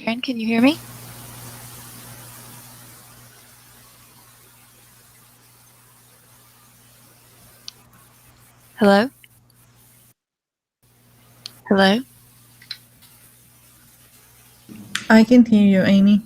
Karen, can you hear me? Hello? Hello? I can hear you, Amy.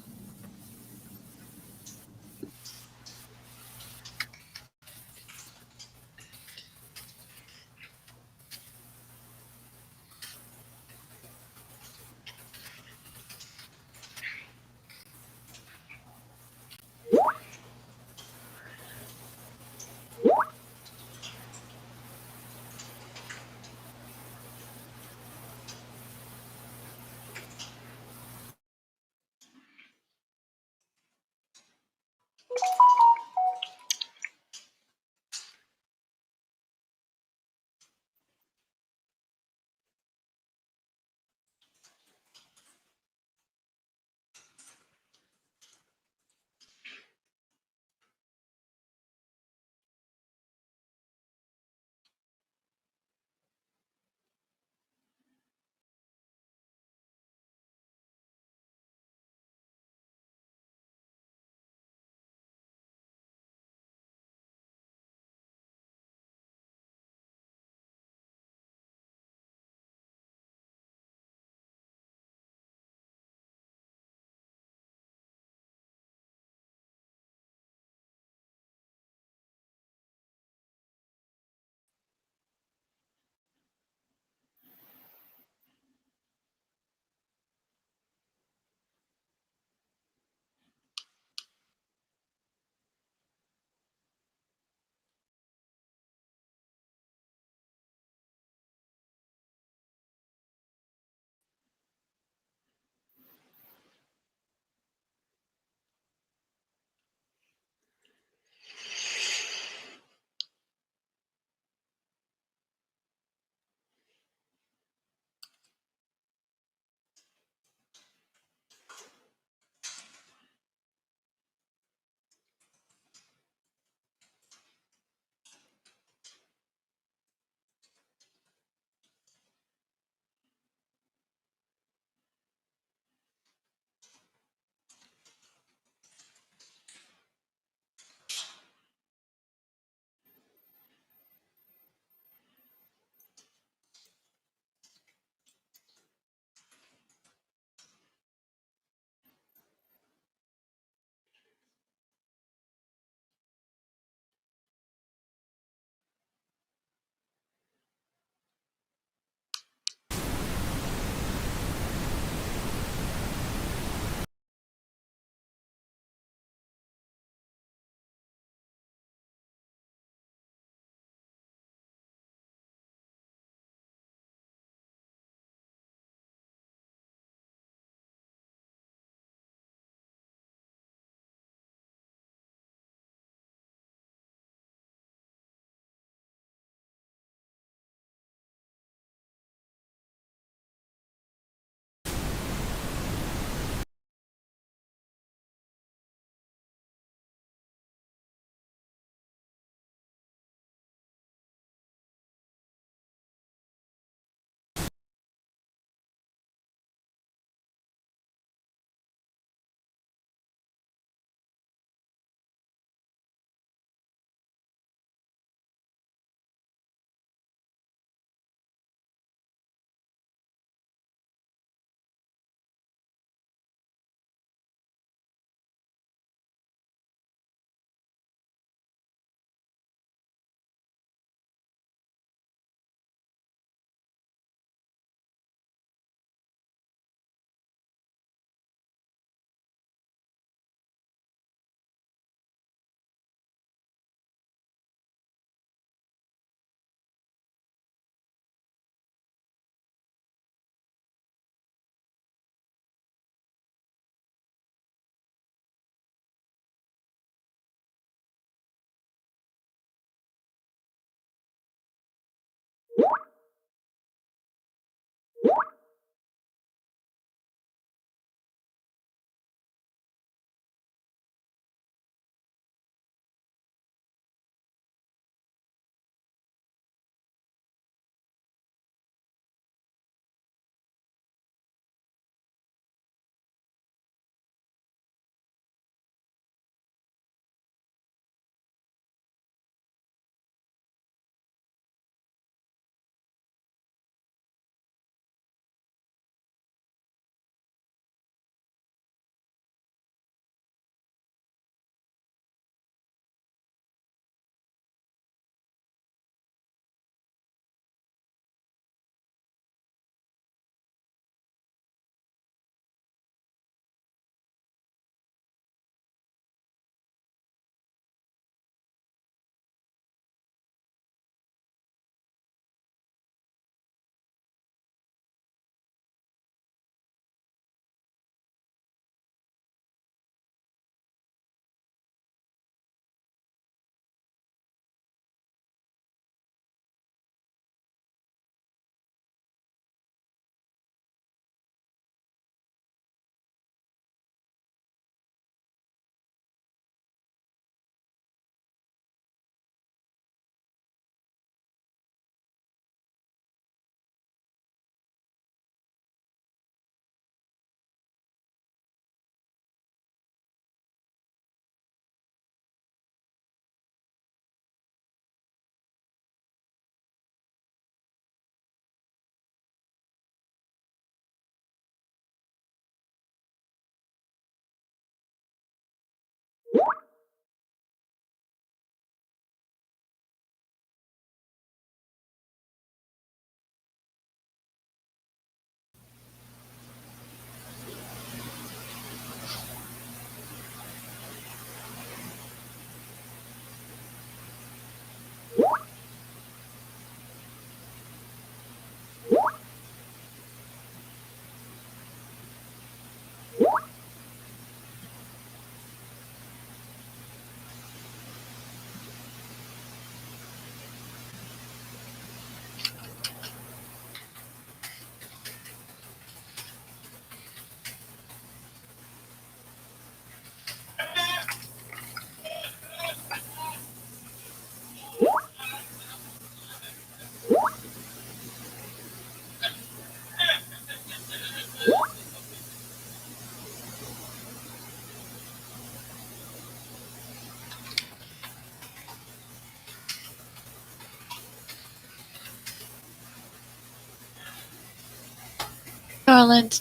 Garland,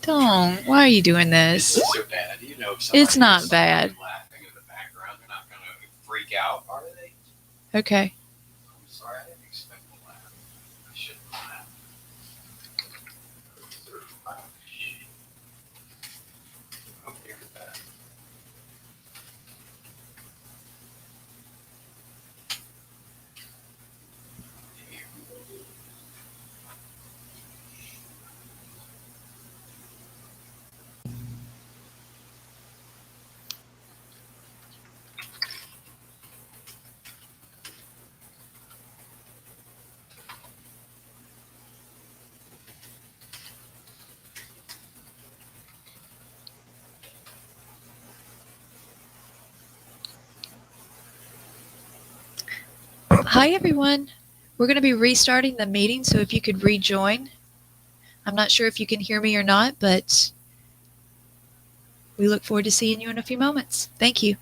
don't. Why are you doing this? This is so bad. You know, if It's somebody not is bad. laughing in the background, they're not going to freak out, are they? Okay. I'm sorry, I didn't expect to laugh. I shouldn't laugh. Oh, shit. Oh, here's that. Hi, everyone. We're going to be restarting the meeting, so if you could rejoin. I'm not sure if you can hear me or not, but we look forward to seeing you in a few moments. Thank you.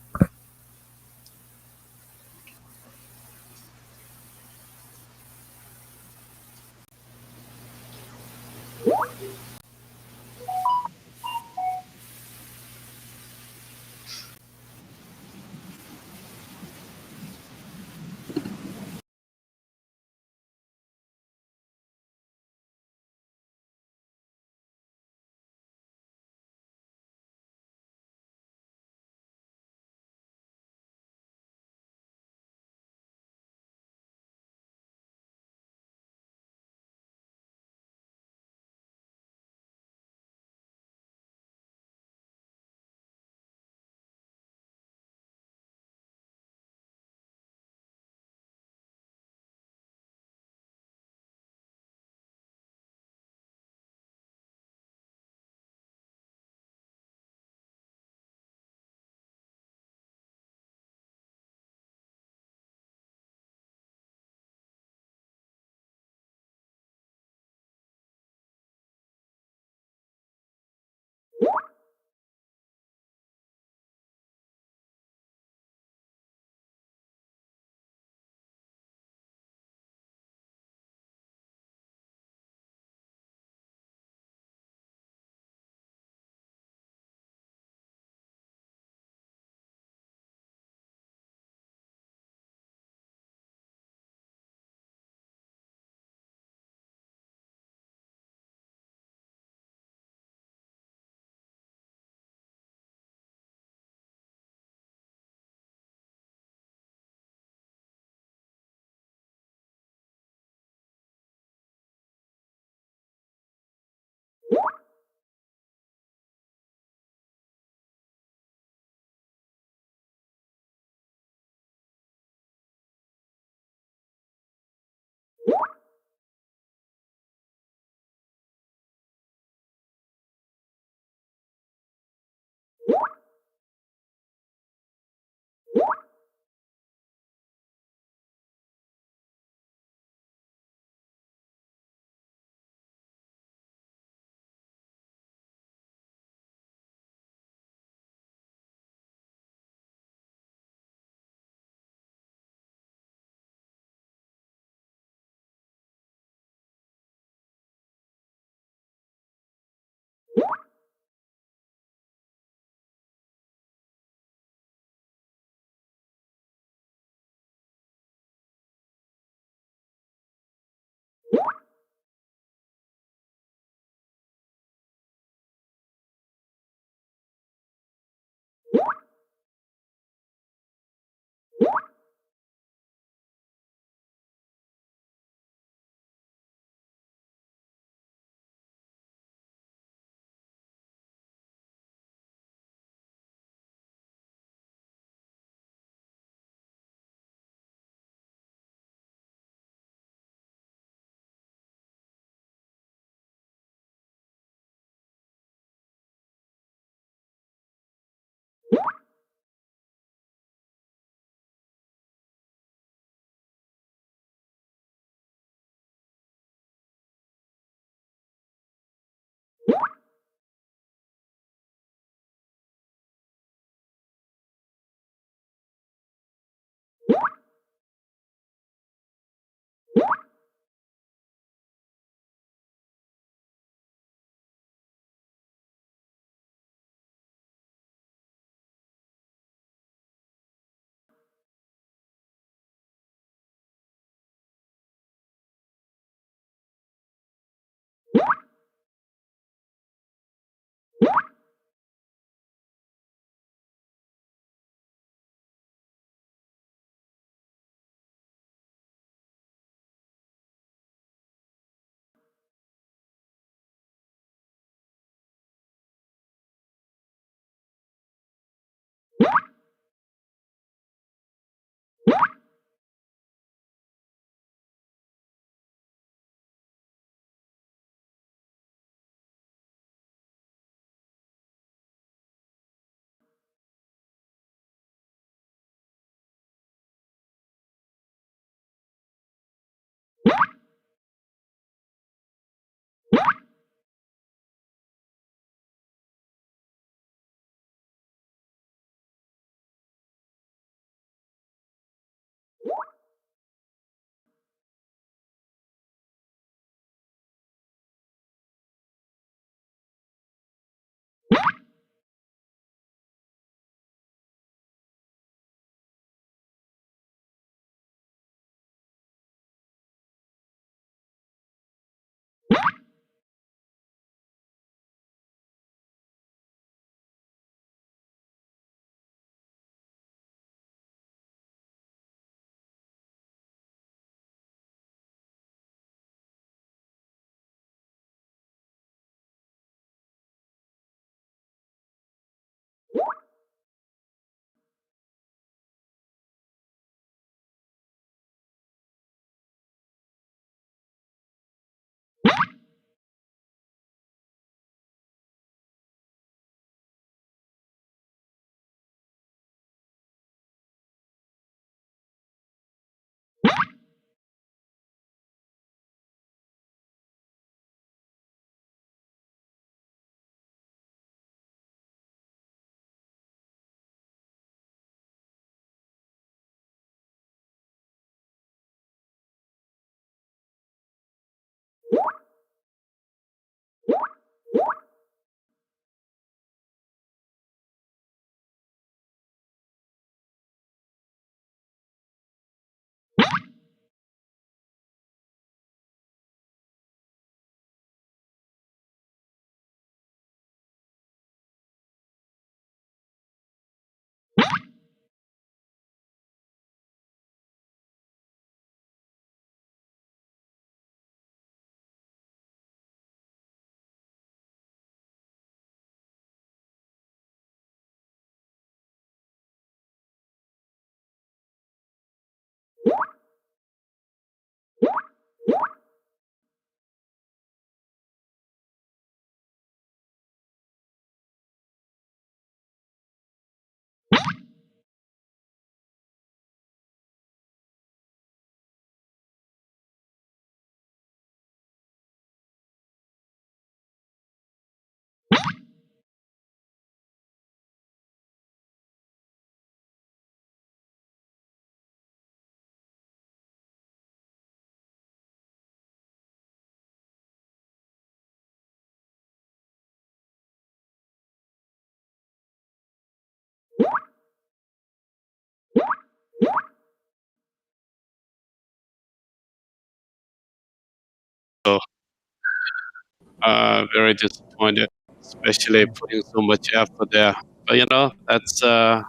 very disappointed, especially putting so much effort there. But that's the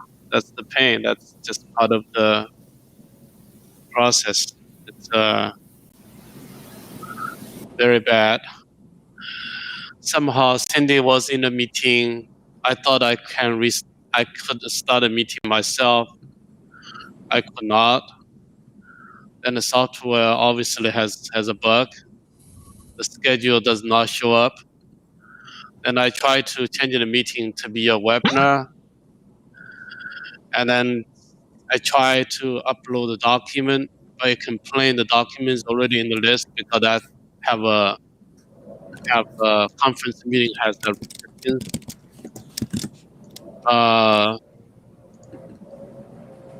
pain. That's just part of the process. It's very bad. Somehow Cindy was in a meeting. I thought I could start a meeting myself. I could not. Then the software obviously has a bug. The schedule does not show up. And I tried to change the meeting to be a webinar. And then I tried to upload the document, but it complained the document is already in the list because I have a conference meeting has the restrictions.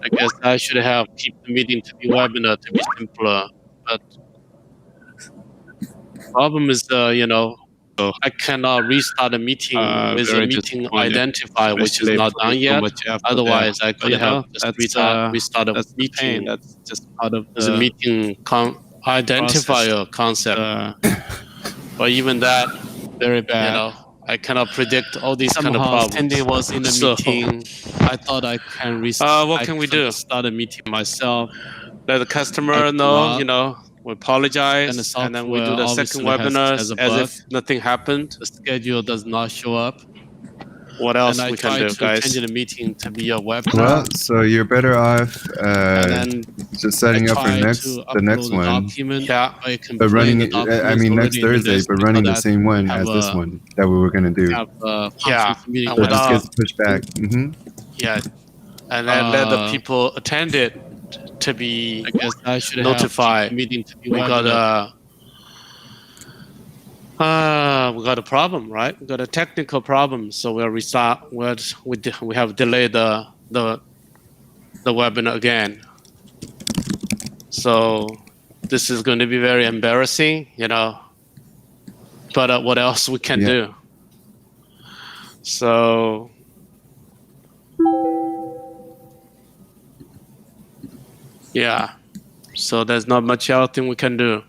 I guess I should have keep the meeting to be webinar to be simpler. But the problem is, I cannot restart a meeting with a meeting identifier, which is not done yet. Otherwise, I could have just restart a meeting. That's just part of the meeting identifier concept. But even that, very bad. I cannot predict all these kind of problems. Cindy was in a meeting. I thought I can restart. What can we do? Start a meeting myself. Let the customer know. We apologize, and then we do the second webinar as if nothing happened. The schedule does not show up. What else we can do, guys? Change the meeting to be a webinar. Well, so you're better off just setting up for the next one. Yeah, but running it. I mean, next Thursday, but running the same one as this one that we were gonna do. Yeah, so it just gets pushed back. Yeah, and then let the people attend it to be notified. We got a problem, right? We got a technical problem, so we'll restart. We have delayed the webinar again. So this is going to be very embarrassing, But what else we can do? So. Yeah, so there's not much else thing we can do.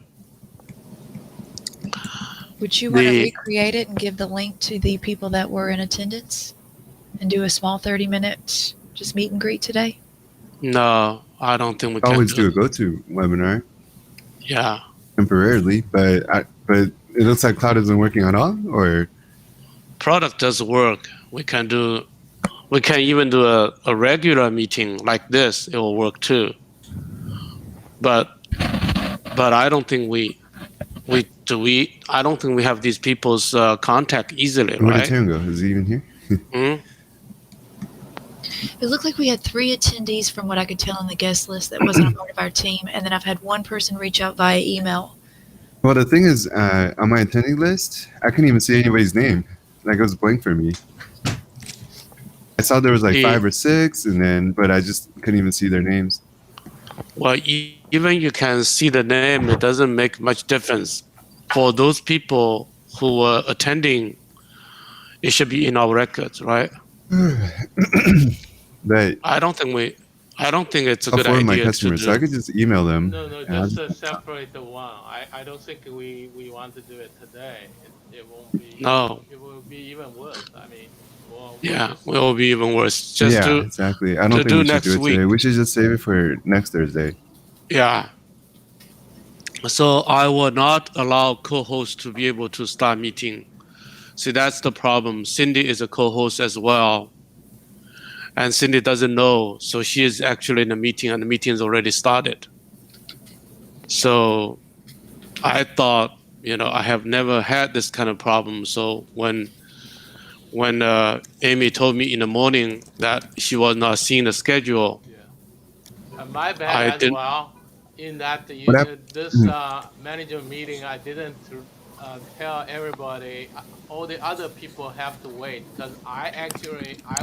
Would you want to recreate it and give the link to the people that were in attendance and do a small 30-minute just meet and greet today? No, I don't think we can. Always do a go-to webinar. Yeah. Temporarily, but it looks like Kloud isn't working at all, or product does work. We can even do a regular meeting like this. It will work too. But I don't think I don't think we have these people's contact easily, where right? did Tim go? Is he even here? It looked like we had 3 attendees from what I could tell on the guest list that wasn't a part of our team, and then I've had 1 person reach out via email. Well, the thing is, on my attendee list, I couldn't even see anybody's name. Like, it was blank for me. I saw there was like 5 or 6, but I just couldn't even see their names. Well, even you can see the name, it doesn't make much difference. For those people who were attending, it should be in our records, right? But I don't think it's a good for idea my customers, to do. So I could just email them. No, just separate the one. I don't think we want to do it today. It won't be. No. It will be even worse. I mean. Yeah, it will be even worse. Exactly. I don't think we should do it today. We should just save it for next Thursday. Yeah. So I will not allow co-hosts to be able to start meeting. See, that's the problem. Cindy is a co-host as well. And Cindy doesn't know. So she is actually in a meeting and the meeting is already started. So I thought, I have never had this kind of problem. So when Amy told me in the morning that she was not seeing the schedule. Yeah. My bad as well. In that this manager meeting, I didn't tell everybody. All the other people have to wait because I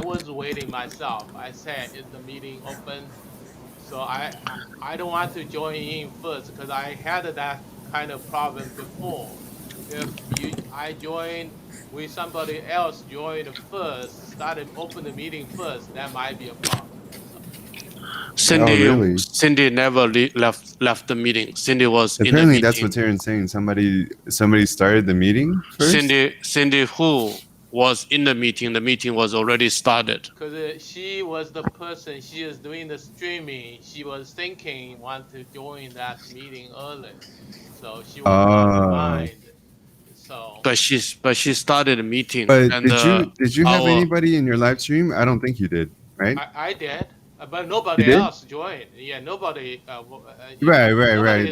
was waiting myself. I said, "Is the meeting open?" So I don't want to join in first because I had that kind of problem before. If I joined. With somebody else joined first, started open the meeting first, that might be a problem. really? Cindy never left the meeting. Cindy was apparently in the meeting. That's what Taryn's saying. Somebody started the meeting first. Cindy who was in the meeting was already started. Because she was the person, she is doing the streaming. She was thinking want to join that meeting early, so she was not reminded. So, but she started a meeting. But and, did you have anybody in your live stream? I don't think you did, right? I did, but nobody else joined. Yeah, nobody. Right.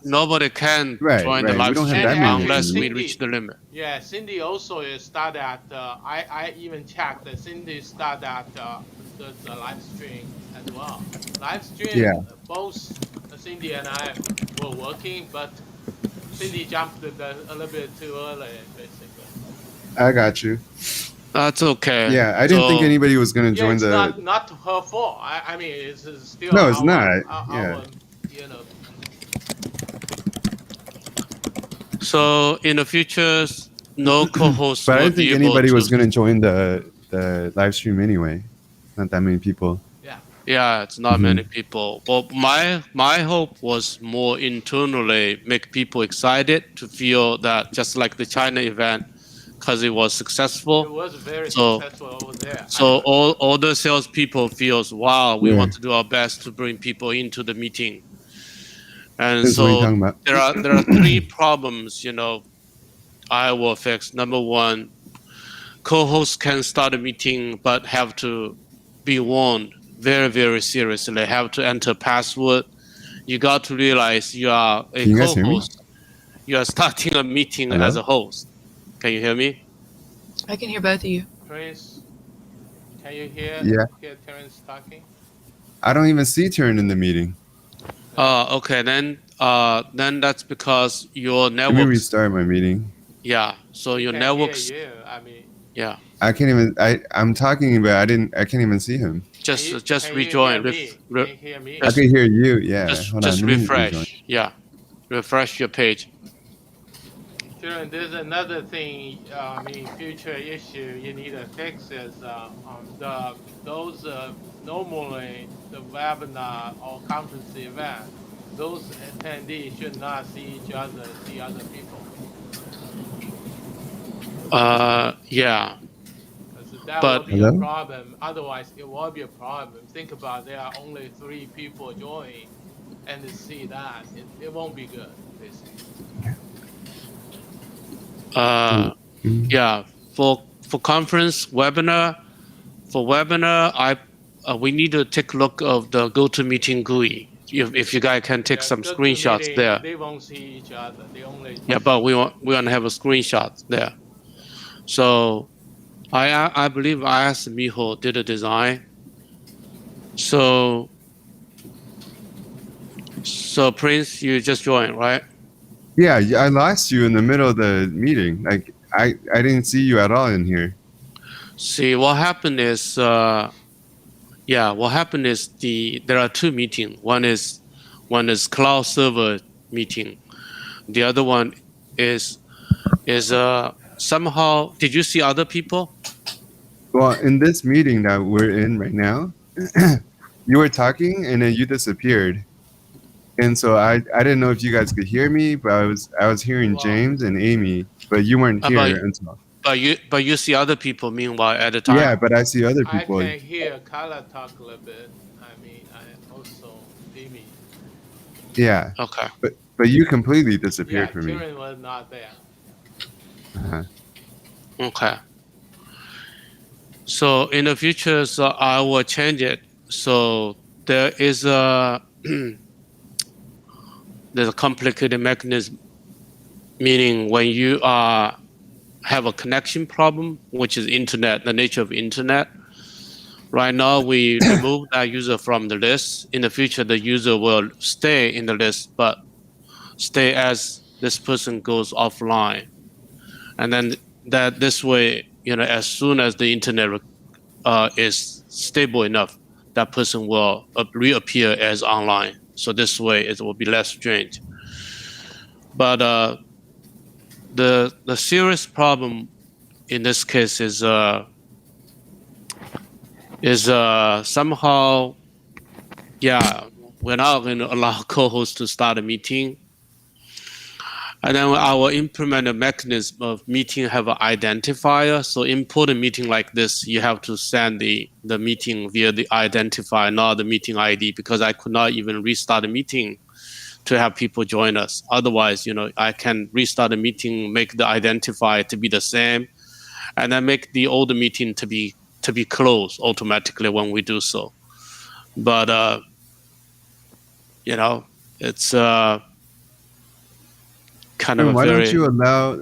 Nobody can join the live stream unless we reach the limit. Yeah, Cindy also started at. I even checked that Cindy started at the live stream as well. Live stream. Both Cindy and I were working, but Cindy jumped a little bit too early, basically. I got you. That's okay. Yeah, I didn't think anybody was going to join the. It's not her fault. I mean, it's still. No, it's not. Yeah. So in the future, no co-host. But I didn't think anybody was going to join the live stream anyway. Not that many people. Yeah, it's not many people. Well, my hope was more internally make people excited to feel that just like the China event, because it was successful. It was very successful over there. So all the salespeople feels, wow, we want to do our best to bring people into the meeting. And so there are three problems, I will fix. Number one, co-hosts can start a meeting but have to be warned very, very seriously. Have to enter password. You got to realize you are a co-host. You are starting a meeting as a host. Can you hear me? I can hear both of you. Prince, can you hear Terrence talking? I don't even see Taryn in the meeting. Okay, then that's because your network. Let me restart my meeting. Yeah, so your networks. Yeah. I can't even. I'm talking, but I can't even see him. Just rejoin. Can you hear me? I can hear you. Yeah. Just refresh. Yeah, refresh your page. Sure, and there's another thing. Future issue you need to fix is those normally the webinar or conference event. Those attendees should not see each other, see other people. Yeah. That will be a problem. Otherwise, it will be a problem. Think about there are only 3 people joining, and to see that it won't be good. Basically. Yeah. For conference webinar, we need to take a look of the GoToMeeting GUI. If you guys can take some screenshots there. They won't see each other. They only. Yeah, but we want to have a screenshot there. So, I believe I asked Miho did a design. So Prince, you just joined, right? Yeah, I lost you in the middle of the meeting. Like I didn't see you at all in here. See, what happened is, there are 2 meetings. One is cloud server meeting. The other one is somehow. Did you see other people? Well, in this meeting that we're in right now, you were talking and then you disappeared. And so I didn't know if you guys could hear me, but I was hearing James and Amy, but you weren't here until. But you see other people meanwhile at the time. Yeah, but I see other people. I can hear Carla talk a little bit. I also Amy. Yeah. Okay. But you completely disappeared from me. Kieran was not there. Okay. So in the future, I will change it. So there is there's a complicated mechanism, meaning when you have a connection problem, which is internet, the nature of internet. Right now, we remove that user from the list. In the future, the user will stay in the list, but stay as this person goes offline. And then this way, as soon as the internet is stable enough, that person will reappear as online. So this way, it will be less strange. But the serious problem in this case is somehow yeah, we're not going to allow co-hosts to start a meeting. And then I will implement a mechanism of meeting have an identifier. So import a meeting like this, you have to send the meeting via the identifier, not the meeting ID, because I could not even restart a meeting to have people join us. Otherwise, I can restart a meeting, make the identifier to be the same, and then make the old meeting to be closed automatically when we do so. But it's kind of why don't you allow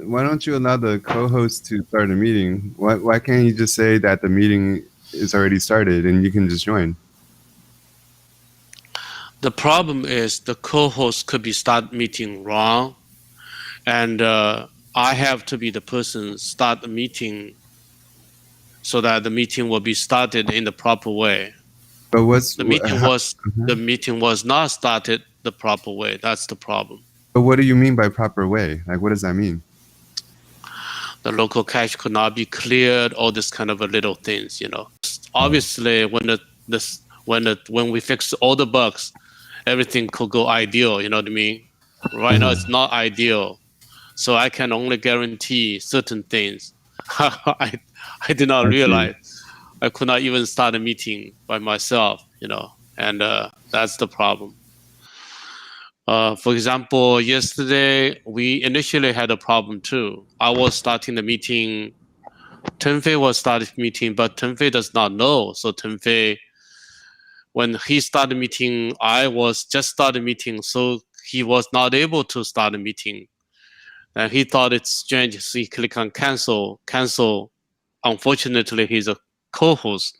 the co-host to start a meeting? Why can't you just say that the meeting is already started and you can just join? The problem is the co-host could be start meeting wrong, and I have to be the person start the meeting so that the meeting will be started in the proper way. But the meeting was not started the proper way. That's the problem. But what do you mean by proper way? Like, what does that mean? The local cache could not be cleared, all this kind of little things, Obviously, when we fix all the bugs, everything could go ideal, you know what I mean? Right now, it's not ideal. So I can only guarantee certain things. I did not realize I could not even start a meeting by myself, and that's the problem. For example, yesterday, we initially had a problem too. I was starting the meeting. Tenfei was starting the meeting, but Tenfei does not know. So Tenfei, when he started the meeting, I was just starting the meeting, so he was not able to start the meeting. And he thought it's strange, so he clicked on cancel. Unfortunately, he's a co-host.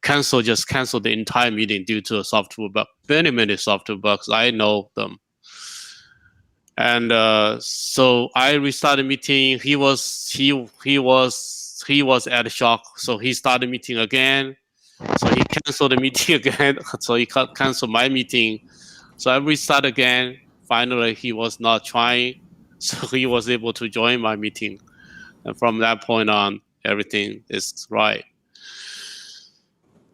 Just cancel the entire meeting due to a software bug. Many software bugs. I know them. And so I restarted meeting. He was at shock. So he started meeting again. So he canceled the meeting again. So he canceled my meeting. So I restarted again. Finally, he was not trying. So he was able to join my meeting. And from that point on, everything is right.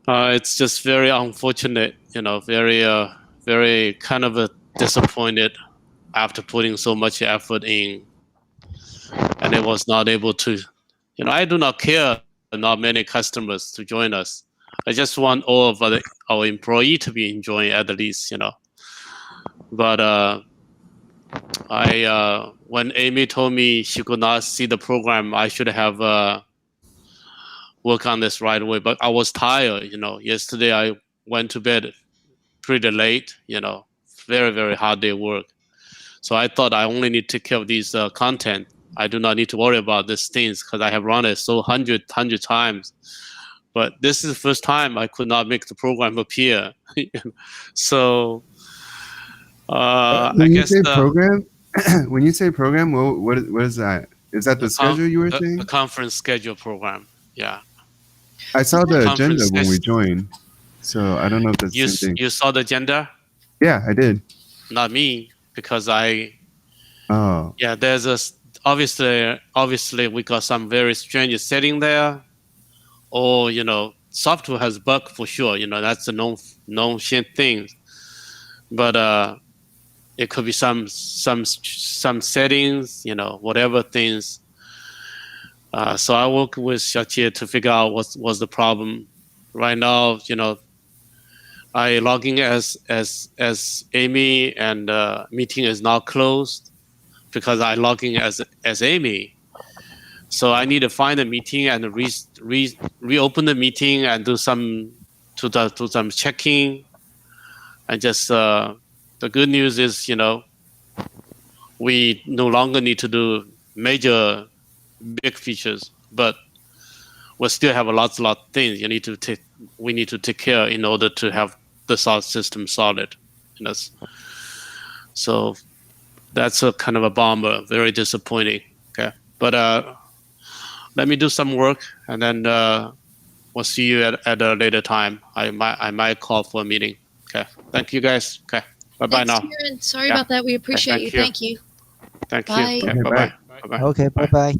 It's just very unfortunate, very kind of disappointed after putting so much effort in, and it was not able to. I do not care not many customers to join us. I just want all of our employees to be enjoying at least, But when Amy told me she could not see the program, I should have work on this right away. But I was tired, Yesterday I went to bed pretty late, very, very hard day work. So I thought I only need to take care of these content. I do not need to worry about these things because I have run it so hundred times. But this is the first time I could not make the program appear. So when you say program, what is that? Is that the schedule you were saying? The conference schedule program, yeah. I saw the agenda when we joined, so I don't know if that's the same thing. You saw the agenda? Yeah, I did. Not me, because yeah, there's obviously we got some very strange setting there, or software has bug for sure. That's a known shit thing, but it could be some settings, whatever things. So I work with Xiaoqie to figure out what's the problem. Right now, I log in as Amy, and meeting is not closed because I log in as Amy. So I need to find a meeting and reopen the meeting and do some checking. And just the good news is, we no longer need to do major big features, but we still have a lot of things we need to take care in order to have the system solid. So that's a kind of a bummer, very disappointing. Okay, but let me do some work, and then we'll see you at a later time. I might call for a meeting. Okay, thank you guys. Okay, bye now. Kieran. Sorry about that. We appreciate you. Thank you. Thank Bye. you. Okay, bye bye. Okay, bye bye.